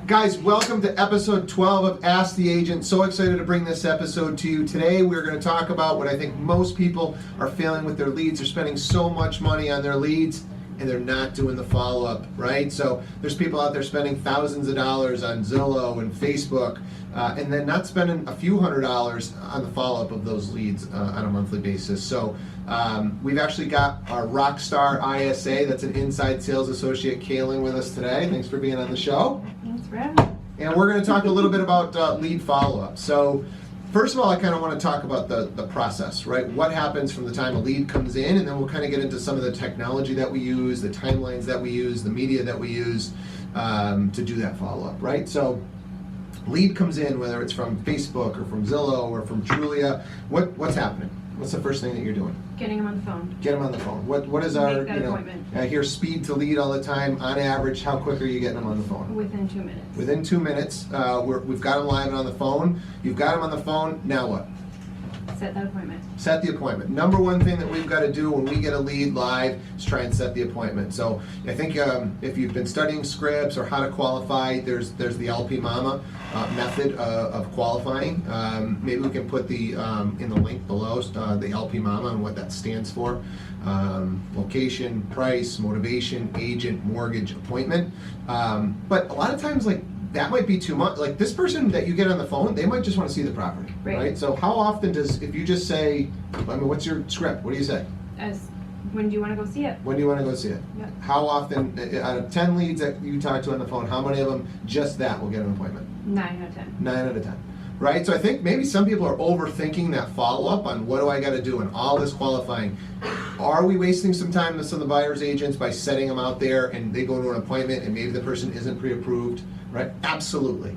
Guys, welcome to episode 12 of Ask the Agent. So excited to bring this episode to you. Today we're going to talk about what I think most people are failing with their leads. They're spending so much money on their leads and they're not doing the follow-up, right? So there's people out there spending thousands of dollars on Zillow and Facebook and then not spending a few $100s on the follow-up of those leads on a monthly basis. So we've actually got our Rockstar ISA, that's an inside sales associate, Kalyn, with us today. Thanks for being on the show. Thanks for having me. And we're going to talk a little bit about lead follow-up. So first of all, I kind of want to talk about the process, right? What happens from the time a lead comes in, and then we'll kind of get into some of the technology that we use, the timelines that we use, the media that we use to do that follow-up, right? So lead comes in, whether it's from Facebook or from Zillow or from Julia. What's happening? What's the first thing that you're doing? Getting them on the phone. Get them on the phone. What is our, Make that appointment. I hear speed to lead all the time. On average, how quick are you getting them on the phone? Within 2 minutes. Within 2 minutes, we've got them live and on the phone. You've got them on the phone, now what? Set that appointment. Set the appointment. Number one thing that we've got to do when we get a lead live is try and set the appointment. So I think if you've been studying scripts or how to qualify, there's the LP Mama method of qualifying. Maybe we can put the in the link below the LP Mama and what that stands for. Location, price, motivation, agent, mortgage, appointment. But a lot of times, like, that might be too much. Like, this person that you get on the phone, they might just want to see the property, right? So how often if you just say, I mean, what's your script? What do you say? When do you want to go see it? When do you want to go see it? Yep. How often, out of 10 leads that you talk to on the phone, how many of them just that will get an appointment? 9 out of 10. 9 out of 10. Right? So I think maybe some people are overthinking that follow-up on what do I got to do and all this qualifying. Are we wasting some time with some of the buyer's agents by setting them out there and they go to an appointment and maybe the person isn't pre-approved? Right? Absolutely.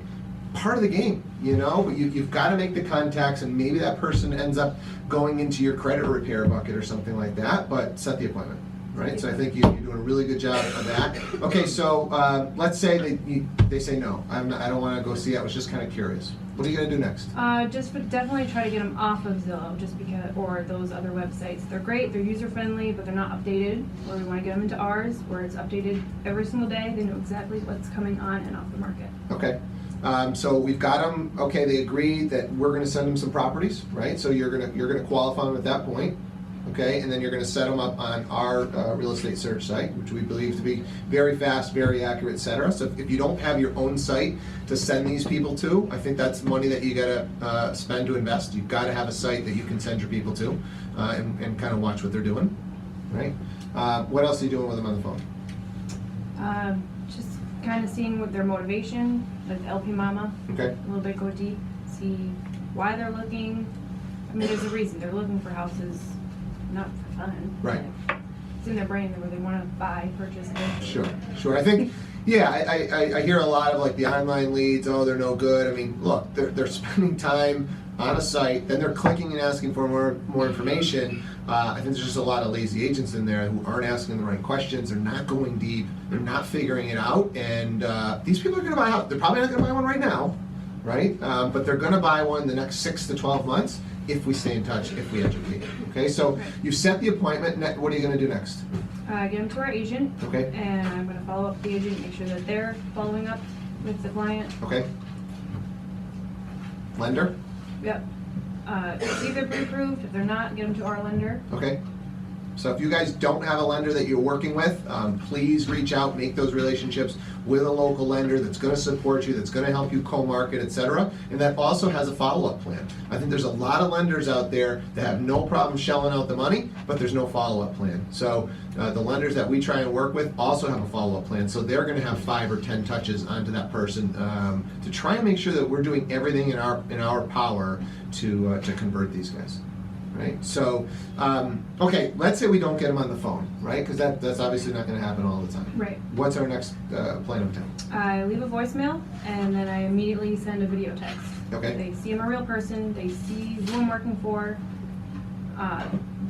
Part of the game, you know, you've got to make the contacts and maybe that person ends up going into your credit repair bucket or something like that, but set the appointment, right? So I think you're doing a really good job of that. Okay, so let's say they say no, I don't want to go see it, I was just kind of curious. What are you going to do next? Definitely try to get them off of Zillow, just because, or those other websites. They're great, they're user-friendly, but they're not updated. Or we want to get them into ours, where it's updated every single day. They know exactly what's coming on and off the market. Okay. So we've got them. Okay, they agree that we're going to send them some properties, right? So you're going to qualify them at that point, okay? And then you're going to set them up on our real estate search site, which we believe to be very fast, very accurate, etc. So if you don't have your own site to send these people to, I think that's money that you got to spend to invest. You've got to have a site that you can send your people to, and kind of watch what they're doing, right? What else are you doing with them on the phone? Just kind of seeing what their motivation, like LP Mama. Okay. A little bit go deep, see why they're looking. I mean, there's a reason they're looking for houses, not for fun. Right. It's in their brain where they want to buy, purchase. Sure. I think, yeah, I hear a lot of like the online leads. Oh, they're no good. I mean, look, they're spending time on a site, then they're clicking and asking for more information. I think there's just a lot of lazy agents in there who aren't asking the right questions. They're not going deep. They're not figuring it out. And these people are going to buy a house. They're probably not going to buy one right now, right? But they're going to buy one in the next 6 to 12 months if we stay in touch, if we educate. Okay, so you've set the appointment. What are you going to do next? Get them to our agent. Okay. And I'm going to follow up with the agent, make sure that they're following up with the client. Okay. Lender? Yep. See if they're pre-approved. If they're not, get them to our lender. Okay. So if you guys don't have a lender that you're working with, please reach out, make those relationships with a local lender that's going to support you, that's going to help you co-market, etc. And that also has a follow-up plan. I think there's a lot of lenders out there that have no problem shelling out the money, but there's no follow-up plan. So the lenders that we try and work with also have a follow-up plan. So they're going to have 5 or 10 touches onto that person to try and make sure that we're doing everything in our power to convert these guys. Right. So, okay, let's say we don't get them on the phone, right? Because that's obviously not going to happen all the time. Right. What's our next plan of attack? I leave a voicemail, and then I immediately send a video text. Okay. They see I'm a real person. They see who I'm working for.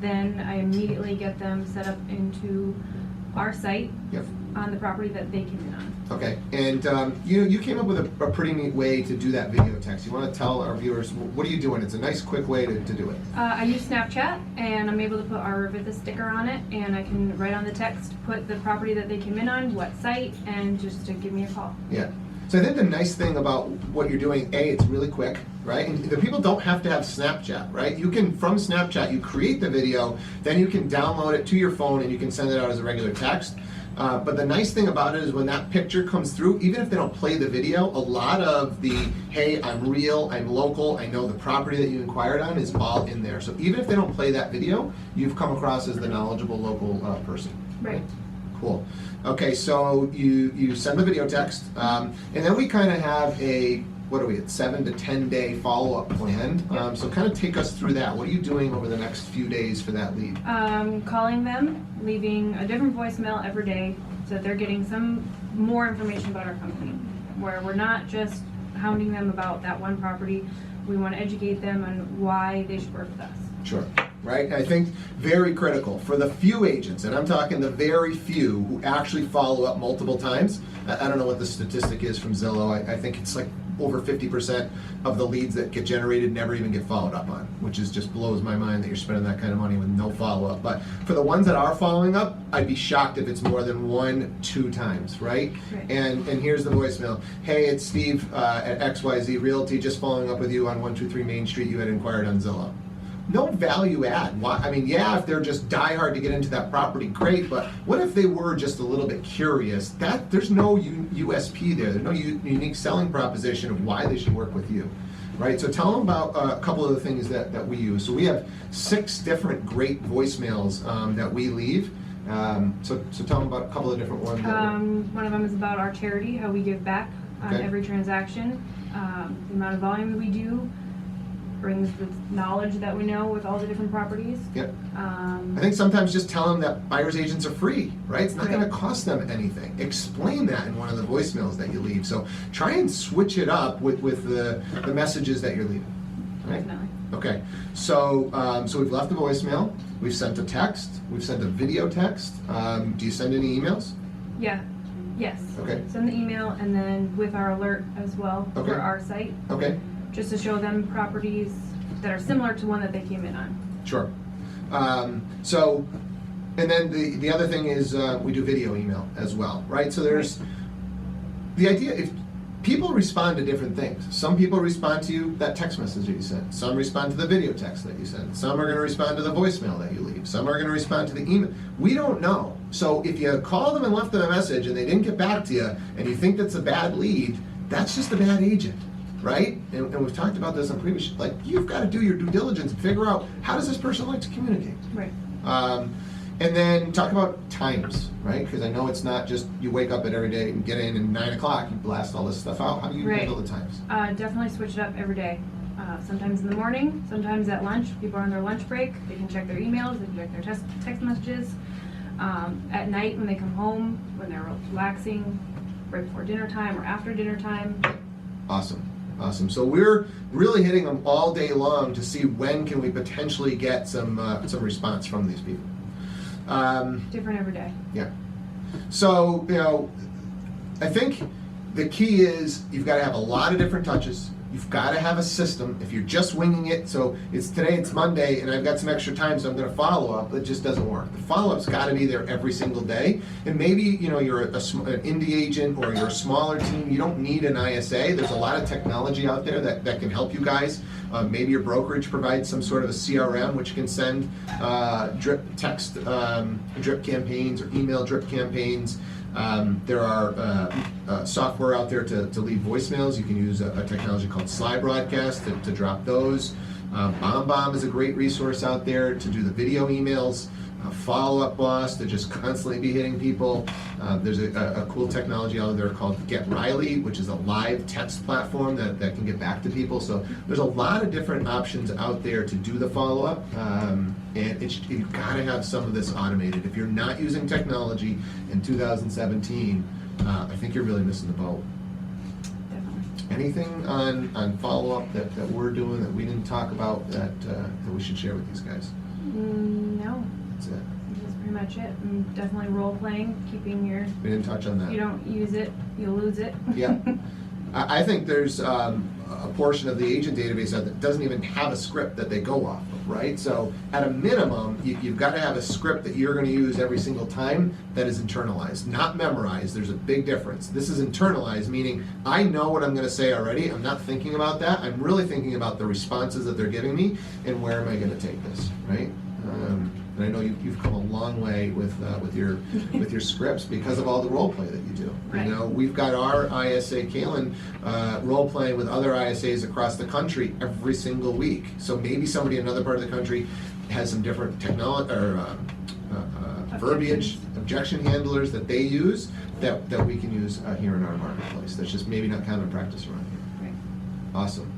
Then I immediately get them set up into our site. Yep. On the property that they came in on. Okay, and you came up with a pretty neat way to do that video text. You want to tell our viewers, what are you doing? It's a nice, quick way to do it. I use Snapchat, and I'm able to put our Vita sticker on it, and I can write on the text, put the property that they came in on, what site, and just to give me a call. Yeah. So I think the nice thing about what you're doing, it's really quick, right? And the people don't have to have Snapchat, right? You can, from Snapchat, you create the video, then you can download it to your phone and you can send it out as a regular text. But the nice thing about it is when that picture comes through, even if they don't play the video, a lot of the, hey, I'm real, I'm local, I know the property that you inquired on is all in there. So even if they don't play that video, you've come across as the knowledgeable local person. Right. Cool. Okay, so you send the video text, and then we kind of have a, what are we at, 7 to 10 day follow-up plan. Yep. So kind of take us through that. What are you doing over the next few days for that lead? Calling them, leaving a different voicemail every day so that they're getting some more information about our company, where we're not just hounding them about that one property. We want to educate them on why they should work with us. Sure. Right? I think very critical for the few agents, and I'm talking the very few who actually follow up multiple times. I don't know what the statistic is from Zillow. I think it's like over 50% of the leads that get generated never even get followed up on, which is just blows my mind that you're spending that kind of money with no follow-up. But for the ones that are following up, I'd be shocked if it's more than 1-2 times, right? And here's the voicemail. Hey, it's Steve at XYZ Realty, just following up with you on 123 Main Street. You had inquired on Zillow. No value add. Why? I mean, yeah, if they're just diehard to get into that property, great, but what if they were just a little bit curious? There's no USP there. There's no unique selling proposition of why they should work with you, right? So tell them about a couple of the things that we use. So we have 6 different great voicemails that we leave. So tell them about a couple of different ones. One of them is about our charity, how we give back on every transaction, the amount of volume that we do, brings the knowledge that we know with all the different properties. Yep. I think sometimes just tell them that buyer's agents are free, right? It's not going to cost them anything. Explain that in one of the voicemails that you leave. So try and switch it up with the messages that you're leaving. Right? Definitely. Okay. So we've left the voicemail. We've sent a text. We've sent a video text. Do you send any emails? Yeah. Yes. Okay. Send the email and then with our alert as well for our site. Okay. Just to show them properties that are similar to one that they came in on. Sure. So, and then the other thing is we do video email as well, right? So there's the idea, if people respond to different things. Some people respond to you, that text message that you sent. Some respond to the video text that you send. Some are going to respond to the voicemail that you leave. Some are going to respond to the email. We don't know. So if you call them and left them a message and they didn't get back to you and you think that's a bad lead, that's just a bad agent. Right? And we've talked about this on previous, like you've got to do your due diligence and figure out how does this person like to communicate. Right. And then talk about times, right? Because I know it's not just you wake up every day and get in and 9 o'clock, you blast all this stuff out. How do you handle the times? Definitely switch it up every day. Sometimes in the morning, sometimes at lunch. People are on their lunch break. They can check their emails, they can check their text messages. At night when they come home, when they're relaxing, right before dinner time or after dinner time. Awesome. Awesome. So we're really hitting them all day long to see when can we potentially get some response from these people. Different every day. Yeah. So, I think the key is you've got to have a lot of different touches. You've got to have a system. If you're just winging it, so today it's Monday and I've got some extra time, so I'm going to follow up. It just doesn't work. The follow-up's got to be there every single day. And maybe you're an indie agent or you're a smaller team. You don't need an ISA. There's a lot of technology out there that can help you guys. Maybe your brokerage provides some sort of a CRM which can send drip text drip campaigns or email drip campaigns. There are software out there to leave voicemails. You can use a technology called Sly Broadcast to drop those. BombBomb is a great resource out there to do the video emails. Follow Up Boss to just constantly be hitting people. There's a cool technology out there called Get Riley, which is a live text platform that can get back to people. So there's a lot of different options out there to do the follow-up. And you've got to have some of this automated. If you're not using technology in 2017, I think you're really missing the boat. Definitely. Anything on follow-up that we're doing that we didn't talk about that we should share with these guys? No. That's it. That's pretty much it. And definitely role playing, keeping your. We didn't touch on that. You don't use it, you'll lose it. Yeah. I think there's a portion of the agent database that doesn't even have a script that they go off of, right? So at a minimum, you've got to have a script that you're going to use every single time that is internalized, not memorized. There's a big difference. This is internalized, meaning I know what I'm going to say already. I'm not thinking about that. I'm really thinking about the responses that they're giving me and where am I going to take this, right? And I know you've come a long way with your scripts because of all the role play that you do. Right. You know, we've got our ISA Kalyn role playing with other ISAs across the country every single week. So maybe somebody in another part of the country has some different technology or verbiage, objection handlers that they use that we can use here in our marketplace. That's just maybe not common practice around here. Right. Awesome.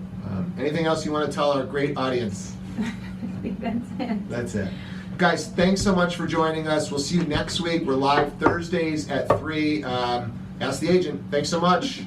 Anything else you want to tell our great audience? I think that's it. That's it. Guys, thanks so much for joining us. We'll see you next week. We're live Thursdays at 3. Ask the Agent. Thanks so much.